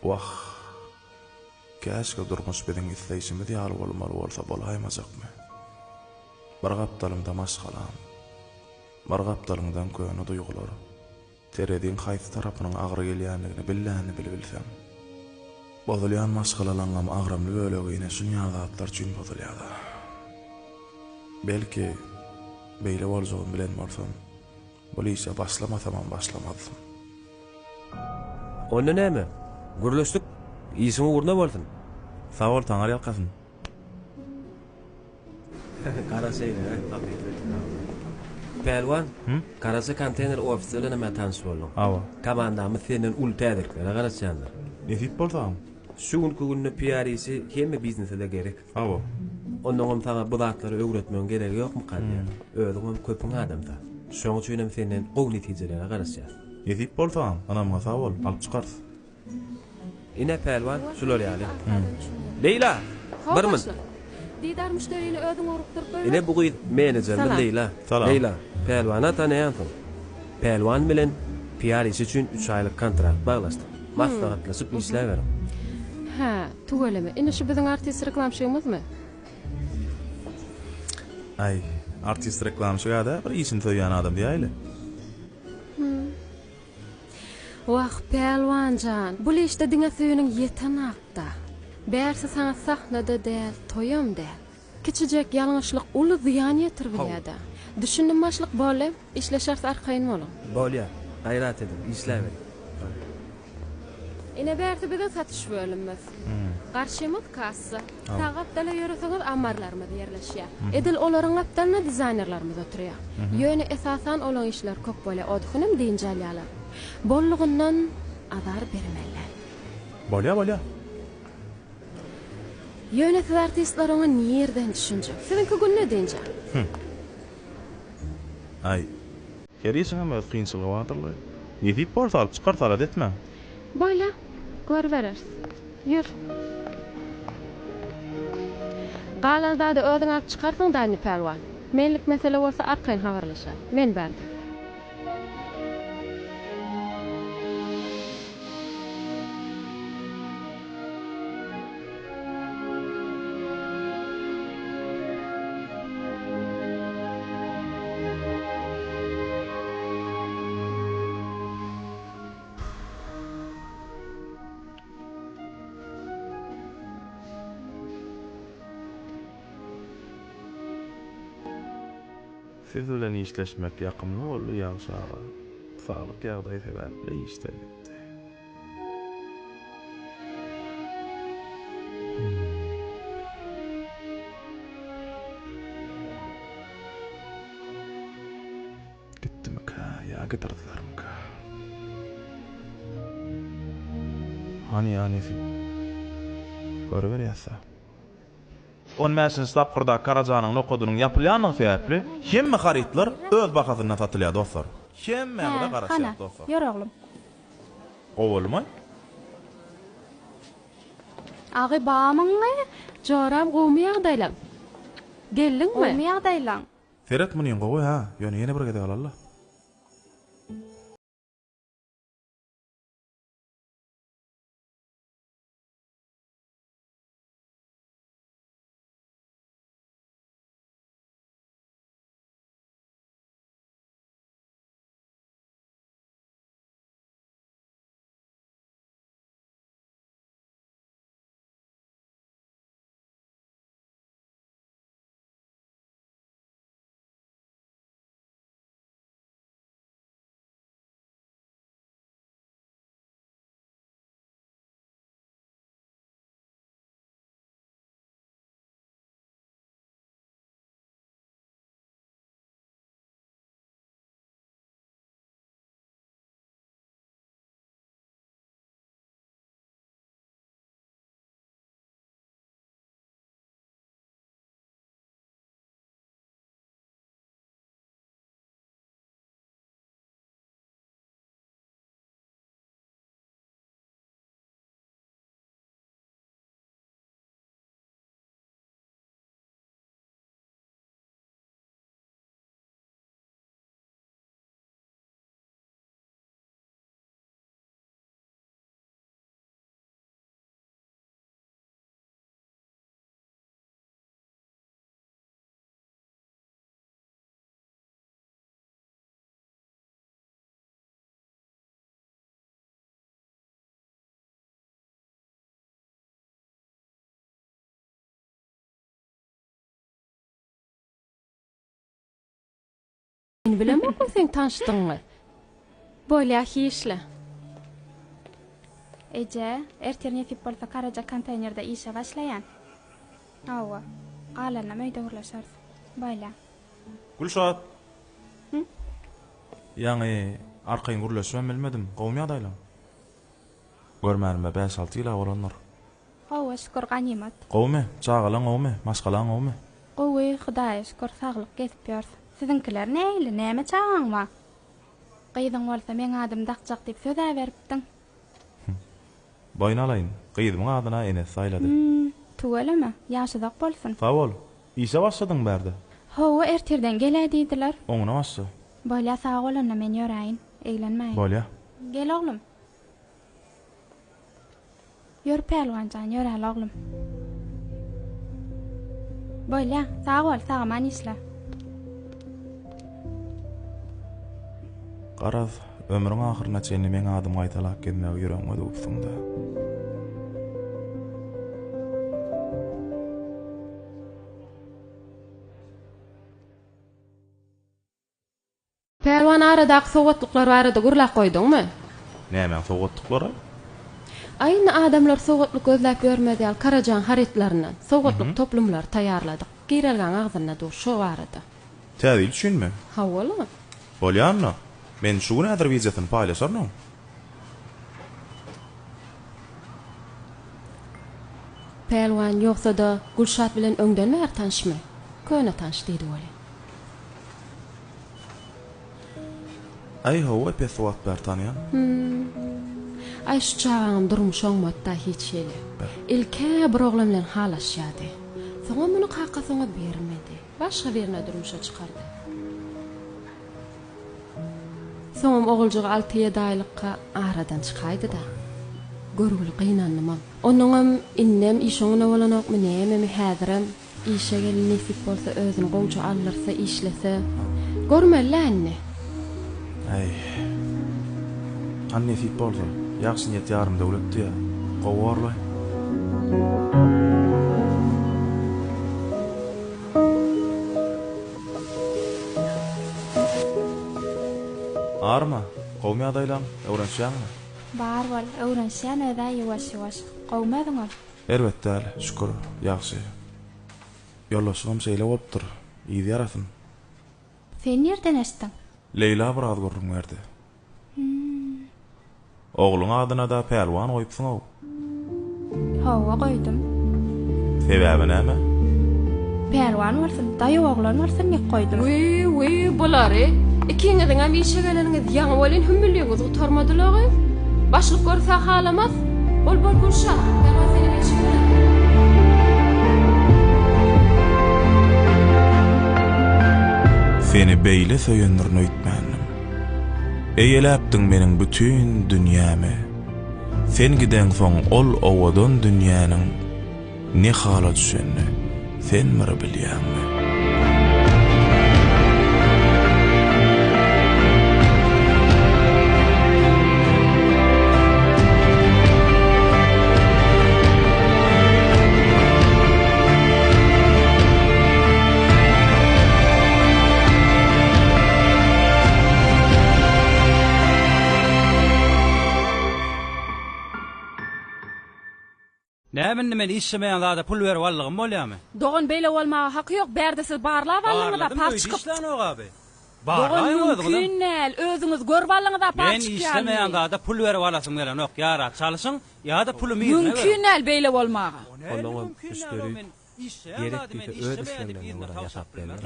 Wah, käske durmuş biziň isleýişimiz ýaly bolmaly bolsa bolaýmajakmy? Bir gapdalymda maşgalam. Bir gapdalyňdan köni duýgular. Terediň haýsy tarapynyň agyry gelýändigini billäni bilsem. Bozulýan maşgalalaňam agramly bölegine şunya zatlar üçin bozulýar. Belki beýle boljagyny bilen bolsam, bu işe başlamasam başlamazdym. Onda näme? Gürleşdik. İýsini urna bolsun. Sag ol taňar ýalkasyn. Karasayna. Pelwan, karasa konteyner ofislerine mä tanış boldum. Awa. Komandamy senden ul tädirklere garaşýanlar. Nezit bolsam? Şuňky günne PR'si hemme biznese de gerek. Awa. Ondan taňa bu zatlary öwretmän gerek ýokmy kadýar? Özüň köpüň adamda. Şoň üçin hem senden gowy netijelere garaşýar. Nezit bolsam, anamga sag ol, alyp çykars. Ine Pelwan, şular ýaly. Leyla, barmyn? Didar müşteriyle ödün oruqtırıp böyle. Ine bu menajerimiz Leyla. Salam. Leyla, Pelwana tanıyansyň. Pelwan bilen PR'si üçin 3 aýlyk kontrakt baglaşdyk. Maslahatlaşyp işläwerim. Ha, tugeleme. Ine şu biziň artist reklamçymyzmy? Ay, artist reklamçyga-da bir işini töýän adam diýäýli. Wah, Pelwanjan, bu işte diňe söýüniň ýetenakda. Bärsi sana sahnada däl, toýam däl. Kiçijek ýalňyşlyk uly ziýan ýetirbilýär. Düşünmäçlik bolýar, işleşärs arkaýyn bolar. Bolýar, gaýrat edin, işläwerin. Ine bärsi bize satış bölünmez. Garşymyz kassa. Sagap dala ýöreseňiz amarlarymyz ýerleşýär. Edil olaryň apdalyna dizaynerlarymyz oturýar. Ýöne esasan olan işler köp bolýar. Odunym diýinjelýärler. Bollugyndan azar bermeler. Bolýa. Ýöne siz artistler oňa nirden düşünjek? Sizinki gün ne diýinje? Ay, herýeşiňem öz kynçylygy bardyr. Nezip bolsa alyp çykarsalar etme. Boýla, görberers. Ýür. Galanzada özüň alyp çykarsaň daňy Pelwan. Menlik mesele bolsa arkaýyn habarlaşar. Men berdim. Siz bilen işleşmek ýakymly boldy ýagşa. Saglyk ýagdaý sebäple işledik. Gitdimika, ýa getirdilermika. Hani görberýärsa. On mäşin sapgyrda Karajanyň nokodunyň ýapylýanyň sebäpli hemme haritlar öz bahasyna satylýar dostlar. Hemme burada garaşýar dostlar. Ýör oglum. Gowulmay? Agy baamyňy joram gowy ýagdaýlar. Geldiňmi? Gowy ýagdaýlar. Ferhat munyň gowy ha, ýöne ýene bir gede galarlar. Meni bilemok sen tanışdyňmy? Bolýa hiçle. Ece, erterne fip bolsa Karaca konteynerde işe başlayan. Awa, qalana meýde urlaşar. Bayla. Gülşat. Ýani arkaýyn gürleşmem bilmedim. Gowmy ýagdaýlar. Görmänime 5-6 ýyl bolanlar. Awa, şükür ganimat. Gowmy, çağalan gowmy, maşgalan gowmy. Gowy, Hudaýa şükür saglyk geçip ýör. Sizinkiler näýli, näme çağaňma? Gyýdyň bolsa meň adym daqjak diýip söz beripdiň. Boyun alayın. Gyýdymyň adyna Enes saýlady. Tuweleme, ýaşadak bolsun. Fawol. İşe başladyň bärde. Hawa erterden gelädidiler. Oňuna başla. Bolýa sag bolana men ýöräýin. Eýlenmäýin. Bolýa. Gel oglum. Ýör pelwanjan, ýöräl oglum. Bolýa, sag bol, sagman işle. Garaz, ömrüň ahyryna çenli meň adymy aýtalak gelmäge ýüregiňe dupsyňda. Perwan aradaky sowatlyklar barada gurlak goýdyňmy? Näme sowatlyklara? Aýyny adamlar sowatlyk gözläp görmedýär Karajan haritlarynyň sowatlyk toplumlar taýýarladyk. Girelgen agzyna dur şo barada. Täzil düşünme. Hawala. Bolýanna, men şu näder wizatyny paýlaşarnam. Perwan ýoksa da Gülşat bilen öňden mer tanışmy? Köne tanış diýdi boly. Ay hawa peswat bertanyan. Ay şu çağım durmuşoň modda hiç ýeli. Ilke bir oglan bilen halaşýady. Soňa muny qaqasyňa bermedi. Başga birine durmuşa çykardy. Soňam oguljagy 6-7 aýlykka aradan çykaýdy da. Görgüli gynanmam. Onuňam innem işoňuna bolanokmy näme häzirim işe gelin nesip bolsa özüni goňça alyrsa işlese. Görmelänni. Ay. Anne fip bolsa, ýaxşy niýet ýarym döwletdi ýa. Gowarly. Arma, gowmy adaýlan, öwrenşýärmi? Bar bol, öwrenşýän öýdä ýewaş-ýewaş. Gowmadyňar. Elbetde, şükür, ýaxşy. Ýollaşygym şeýle bolupdyr. Ýygy ýarasyn. Sen nerden eşdiň? Leyla bir az görrüm berdi. Oğlun adyna da Perwan goýupsyň o. Hawa goýdum. Sebäbi näme? Perwan bolsun, daýy oglan bolsun ýek goýdum. Wy, bolary. Ikiňiziň hem işe geleniňiz ýaňy bolan hümmelligiz utarmadylar. Başlyk görse halamaz. Bol Gülşat, Perwan seni geçirdi. Seni beýle söýendirin öýtmänim. Eýeläpdiň meniň bütün dünýämi. Sen giden soň ol owadan dünýäniň ne hala düşenni sen miri bilýärmi? Nämen men işlemeýän zada pul berip allygym bolýarmy? Dogan beýle bolmagy haky ýok. Berde siz barlap alňyňyza pas çykyp. Işlen o abi. Dogan mümkin näl, özüňiz görüp alňyňyza pas Men çykyp. işlemeýän zada pul berip alasyň gelen ok ýara çalyşyň ýa-da pulumy ýerine ber. Mümkin näl beýle bolmagy. Onuň üstleri gerek diýip öz işlemlerini ora ýasap berler.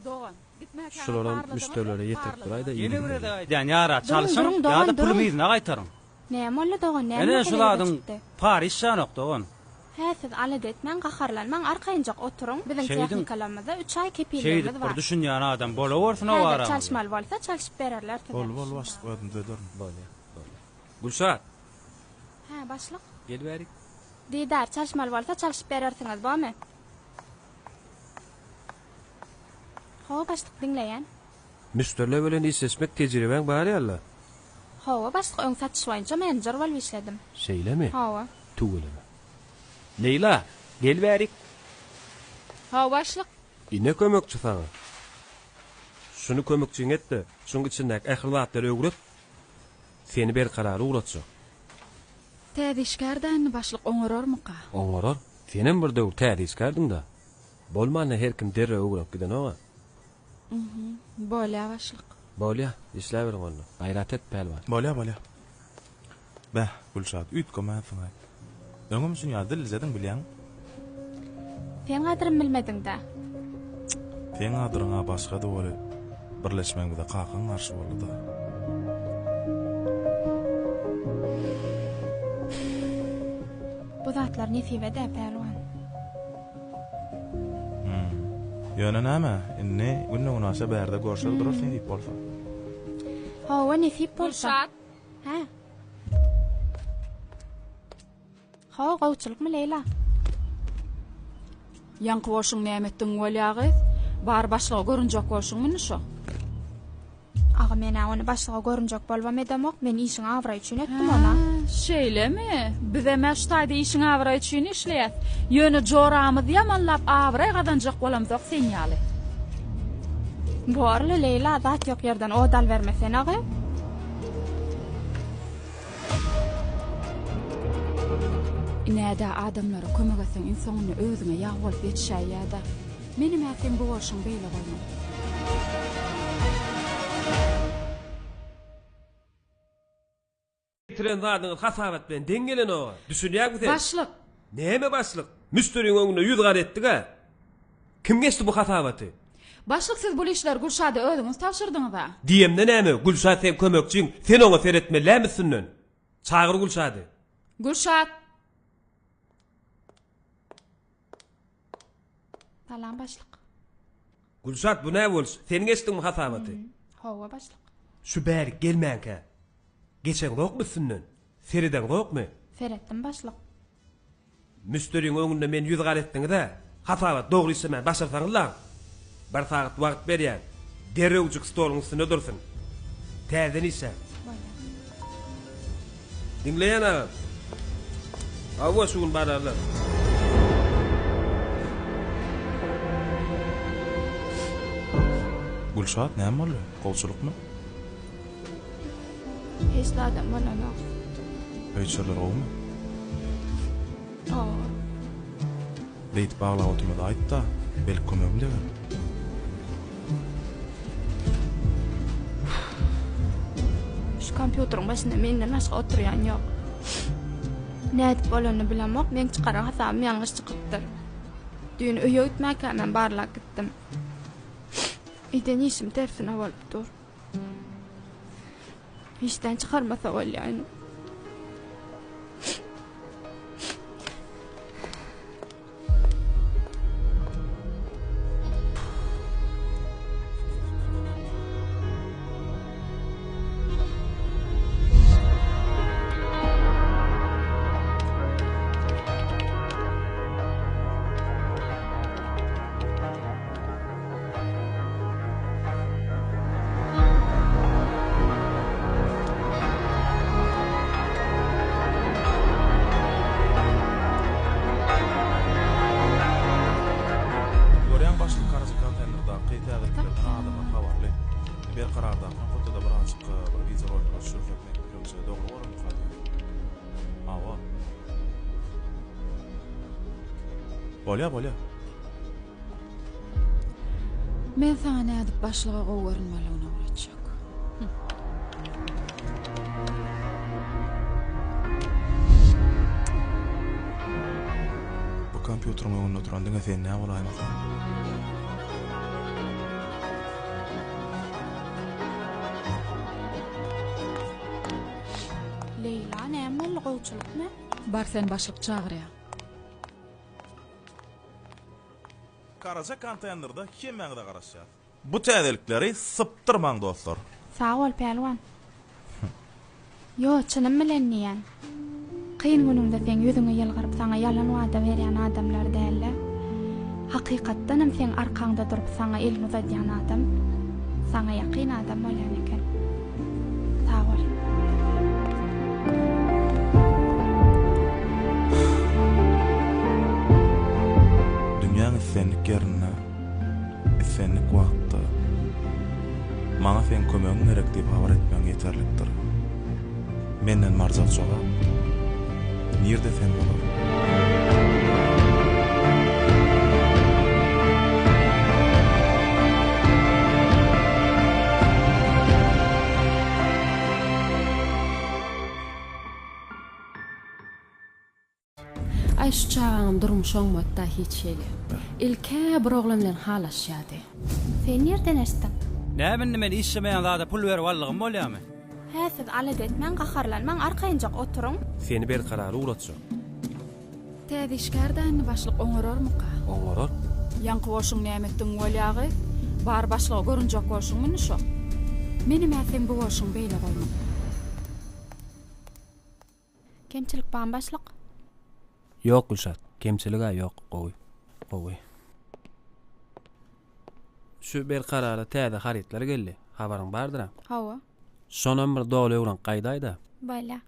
Dogan, gitmek Şolaryň müşterileri ýetirip durayda Ýene bir aýdan ýara çalyşyň ýa-da pulumy ýerine gaýtaryň. Näme oldy dogan, näme? Ene şolaryň Paris şanok dogan. Hä, siz aladetmen gaharlanman arkaýynjak oturuň. Biziň technikalarymyzda 3 ay kepillerimiz Şeýdip bar. bir düşünýän adam bolawersin o Häzir wara. çalışmaly bolsa çalışyp bererler. Bol başlyk goýdum dedirin. Bolýar. Gülşat, Hä, başlyk. gel berik. Diýdär, çalışmaly bolsa çalışyp berersiňiz, bolmy? Hawa başlyk diňleýän. Müşteriler bilen işleşmek tejribeň bar ýa-la. Hawa başlyk öň satyş boýunça menejer bolup işledim. Şeýlemi? Hawa. Tuğulemi. Leyla, gel berik. Ha başlyk. Ine kömekçi sana. Şunu kömekçiň etdi. Şoň içindäki ähliwatlary öwrep seni ber karary uğratjak. Täzişkärden başlyk oňorarmyka? Oňorar. Senem bir döwür täzişkärdiň da. Bolmany her kim derre öwrep giden oňa. Bolýa başlyk. Bolýa, işläber onu. Gaýrat et pelwan. Bolýa. Bäh, Gülşat, üýtgemäsiň aý. Öňüm üçin ýa dil izlediň bilýän? Sen gadyrym bilmediň da. Sen adyryňa başga da boly birleşmegde qakan garşy boldy da. Bu zatlar nesibe de pelwan. Ýöne näme? Inni günüňe bärde görşek durarsyň diýip bolsa. Hawa nesip bolsa. Ha. Hawa gowçulykmy Leyla? Ýanky bolşuň nämetdiň bolýagy? Bar başlyga görünjek bolşuňmy şo? Ağa men onu başlyga görünjek bolbam edemok, men işiň awra üçin etdim ona. Şeýlemi? Biz emäş taýda işiň awra üçin işleýät. Ýöne joramyz ýamanlap awra gadanjak bolamyk senýaly. Borly Leyla zat ýok ýerden odal bermesen ağa. Näde adamlara kömek etseň insanyny özüňe ýag bolup ýetişýärda. Menim ätim bu bolşuň beýle bolmaly. Tren zadyňyz hasabat bilen deňgelen o. Düşünýärmi sen? Başlyk. Näme başlyk? Müsteriň öňüne 100 gar etdi ga. Kim geçdi bu hasabaty? Başlyk siz bu işler Gülşada özüňiz tapşyrdyňyz ha? Diýemde näme? Gülşat sen kömekçiň, sen oňa seretmelämisinden? Çagyr Gülşady. Gülşat. Salam başlyk. Gülşat bu näme bols? Sen geçdiň bu hasabaty? Hawa başlyk. Şu bäri gelmänkä. Geçen gokmusynden? Seriden gokmy? Seretdim başlyk. Müsteriň öňünde men 100 gar etdiň da. Hasabat dogry isme başarsaňyzlar. Bir saat wagt berýän. Derewjik stoluň üstüne dursun. Täzen ise. Dinleýän aga. Awa şuň bararlar. Gülşat, näme boldy? Gowçulykmy? Hiç de adam bolamok. Öýçerler gowmy? Aa, Beýt bagla oturmada aýt da, belki kömegim de ber. şu kompýuteryň başynda menden başga oturýan ýok. Näde bolany bilemok, men çykaran hasabym ýalňyş çykypdyr. Düýün öýe gitmäkä men barlak gitdim. Eden işim tersine bolupdyr. Hiçden çıkarmasa bolýan. Bolýa. Men sana nädip başlyga gowurmalygyny öwretjek. Bu kompýuteryň öňünde oturandyň sen näme bolaýmasa? Leyla näme bol gowçulykmy? Bar sen başlyk çagyrýa. Karaca konteynerda kimmäňde garaşýar. Bu täzelikleri syptyrmaň dostlar. Sağ ol pelwan. Yo, çynym bilen niýen. Kıyın günümde sen yüzüňe ýylgyryp saňa ýalan wada berýän adamlar däller. Hakykatdanam sen arkaňda durup saňa elini uzatýan adam, saňa ýakyn adam bolýan eken. Sağ ol. Dünýäň senlik ýerine, senlik wagtda barjak joga. Nirde fen bolar? Ay şu çağım durmuşoň modda hiç şeýle. Ilke bir oglan bilen halaşýady. Sen nerden eşitdin? Nämen men işlemeýän zada pul berip allygym bolýarmy? Hä, siz alet etmen, gaharlanman, arkaýynjak oturuň. Seni ber karary uratjak. Täze işgärden başlyk oňararmyka? Oňarar. Ýanky boşuň nämetdiň bolýagy, bar başlygy görünjek boşuňmy şo? Menim äsem bu boşuň beýle goýma. Kemçilik ban başlyk. Yok Gülşat, kemçiligi yok. Gowy. Şu ber karary täze haritler geldi. Habaryň bardyra? Hawa. Şonam bir dogly ulan gaýdaýda. Bola.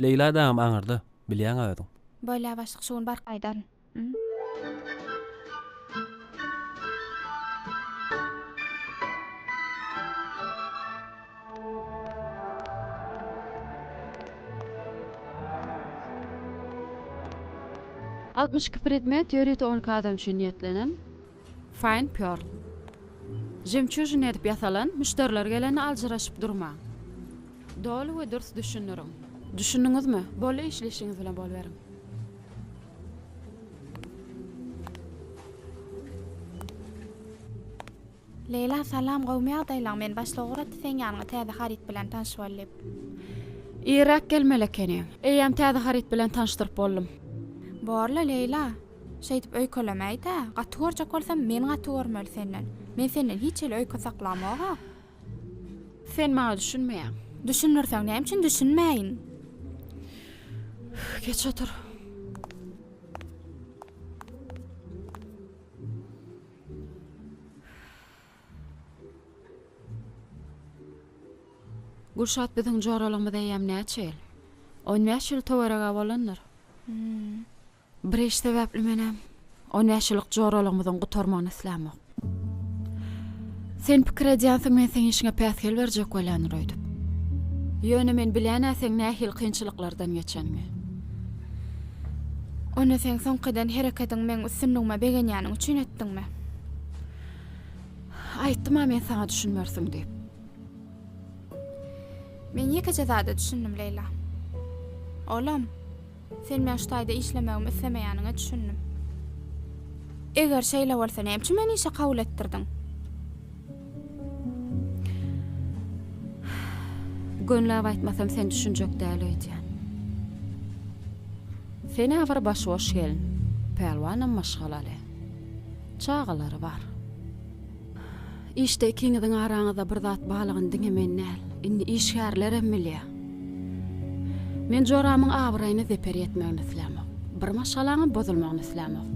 Leyla dam aňyrdy. Bilýän öýdüm. Bola başlyk şuň bar gaýdan. Predmet ýöret 10 adam üçin niýetlenen. Fine Pearl. Jemçüjün edip ýasalan, müşteriler geleni aljyraşyp durma. Dolu we dürst düşünürüm. Düşündüňizmi? Boly işleşiňiz bilen bolberim. Leyla salam gowmýa daýlan men başlyk urat sen ýanyňa täze harit bilen tanış bolyp. Irak gelmelekeni. Eýem täze harit bilen tanışdyryp boldum. Borla Leyla. Şeýdip öýkölemäýdi. Gatwurjak bolsam men gatwurmaly senden. Men senden hiç ele öýkö saklamaga. Sen maňa düşünmeýän. Düşünürsen näme üçin düşünmäýin? Geç otur. Gurşat biziň joralygymyza ýem näçe ýyl? 15 ýyl towaraga bolanlar. Bir iş sebäpli menem 15 ýyllyk joralygymyzyň gutarmagyny islämek. Sen pikir edýänsiň men seň işiňe päsgel berjek bolan roýdyp. Ýöne men bilýän äseň nähil kynçylyklardan geçenini. Onu sen soňkydan hereketiň men üstünligime begenýäniň üçin etdiňmi? Aýtdym men sana düşünmersiň diýip. Men ýekece zada düşündim Leyla. Olam, sen men şu taýda işlemegimi islemeýäniňi düşündim. Eger şeýle bolsa näme üçin meni işe kabul etdirdiň? Gönläp aýtmasam sen düşünjek däl öýdýän. Sen awar başboş gelin. Pelwanam maşgalaly. Çağalary bar. İşte ikiniziň araňyzda bir zat balygyny diňemen näl. Indi işgärler emilýär. Men joramyň awraýyny zeper etmegini islämek. Bir maşgalaňy bozulmagyny islämek.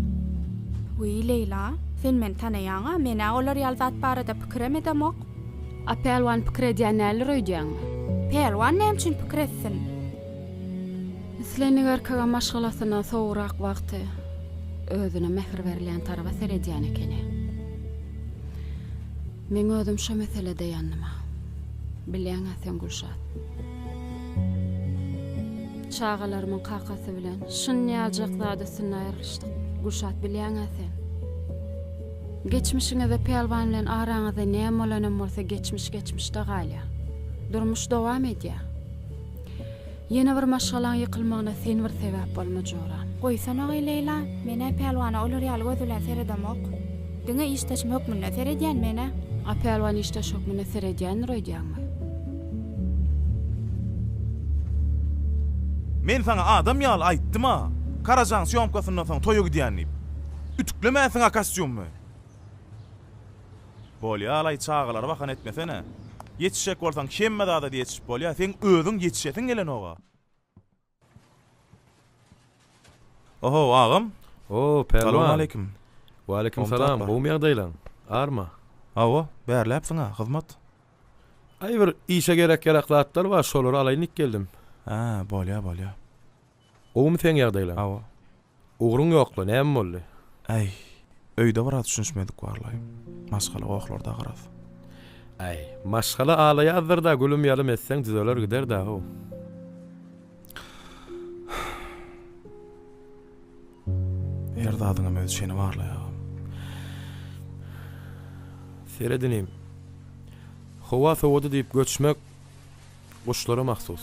Wy Leyla, sen men tanaýaňa, mena olar ýal zat barada pikirem edemok. A pelwan pikir edýän näler öýdýäňmi? Pelwan näme üçin pikir etsin? Islenig erkega maşgalasyna sowrak wagty özüne mehr berilýän tarafa seredýän ekeni. Men özüm şo meselede ýanyma. Bilýän sen Gülşat. Çağalarynyň kakasy bilen şun ýaljak zadasyna aýrylşdyk. Gülşat bilýän sen. Geçmişiňizde pelwan bilen araňyzda näme bolanam bolsa geçmişde galýa. Durmuş dowam edýär. Ýene bir maşgalaň ýykylmagyna sen bir sebäp bolmajoran. Goýsana Leyla, mene pelwana olar ýaly gözülen seredemok. Diňe işteşim hökmüne seredýän mene. A pelwan işteş hökmüne seredýän roýdýanmy? Men sana adam ýaly aýtdym ha. Karajan syomkasyndan soň toýa gidýänip. Ütüklemäsiň akasyummy? Bolýar çağalara bakan etmesene. Yetişek bolsaň şemme da yetişip bolýar. Sen özüň yetişesiň gelen oga. Oho, ağam. Pelwan. Salam aleykum. Wa aleykum salam. Bu ýagdaýlan. Arma. Awa, berläpsiňa, hyzmat. Ay bir işe gerek zatlar var, şolary alaýyk geldim. Ha, bolýar. Oňmy sen ýagdaýlan? Awa. Ogruň ýokly, näme boldy? Ay, öýde bara düşünmedik barlaýym. Maşgala oğlarda garaz. Ay, maşgala alaýardyr da gülüm ýalym etseň düzeler gider da ho. Her dadyňam öz şeni barlaýagam. Seredinim. Howa sowady diýip göçmek guşlara mahsus.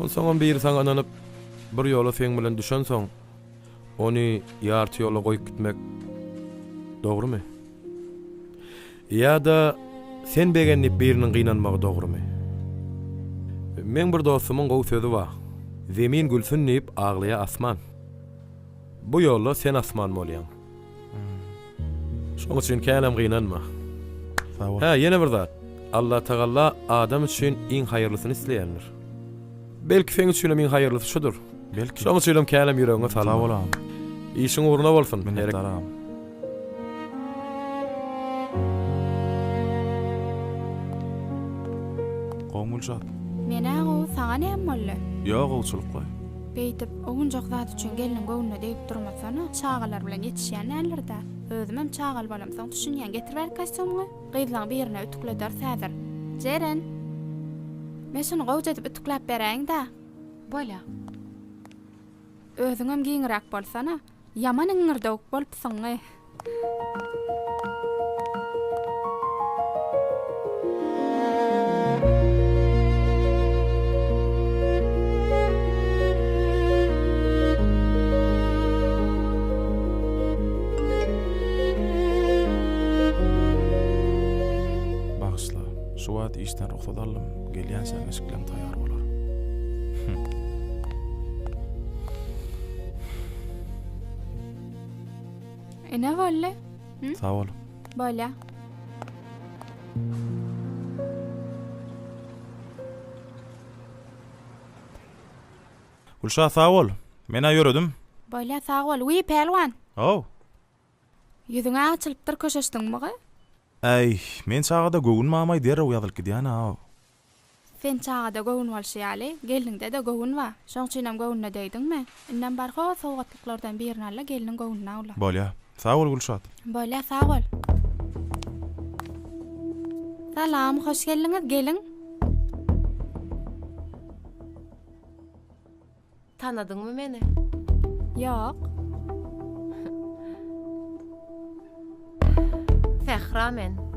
Onsoň bir saň ananyp bir ýola seň bilen düşen soň ony ýarty ýola goýup gitmek dogrymy? Ýa-da sen begenip biriniň gynanmagy dogrymy? Men bir dostumyň gowy sözi bar. Zemin gülsün diýip aglaýa asman. Bu ýolda sen asman bolýan. Şoň üçin känem gynanma. Ha, ýene bir zat. Allah Taala adam üçin iň haýyrlysyny isleýändir. Belki sen üçin iň haýyrlysy şudur. Belki. Şoň üçin känem ýüregiňe Sağ salma. bolam. İşiň uğruna bolsun. Minnetdaram. Goňulşat. Mene o saňa näme bolla? Ýok owçuluk goý. Beýtip oňunjak zat üçin gelin gowuna diýip durmasana, çağalar bilen ýetişýän nälerdə. Özümem çağal bolamsaň düşünýän getirber kostyumuny. Gyzlaň birine ütükledär säzir. Jeren. Men şunu gowja edip ütüklep beräň-de. Bola. Özüňem giňirak bolsana, ýaman iňirdok bolupsyň. Bagyşla. Şu wagt işden ruhsat alym. Gelýän sen eşikleň taýar bolar. Ne bolla? Sağ ol. Bolla. Gülşah sağ ol. Men ýöredim. Bolla sağ ol. Wi pelwan. Oh. Ýüzüňe açylypdyr köşeşdiňmi? Ay, men çağda göwün mamay derre uyadylyp gidýän ha. Sen çağda gowun bolşýaly, geldiňde de gowun wa. Şoň üçinem gowunna deýdiňmi? Inden barha sowgatliklardan birini alla geliniň gowunna ula. Bolýa. Sağ ol Gülşat. Bolla sağ ol. Salam, hoş geldiňiz, gelin. Tanadyňmy meni? Ýok. Fehra men.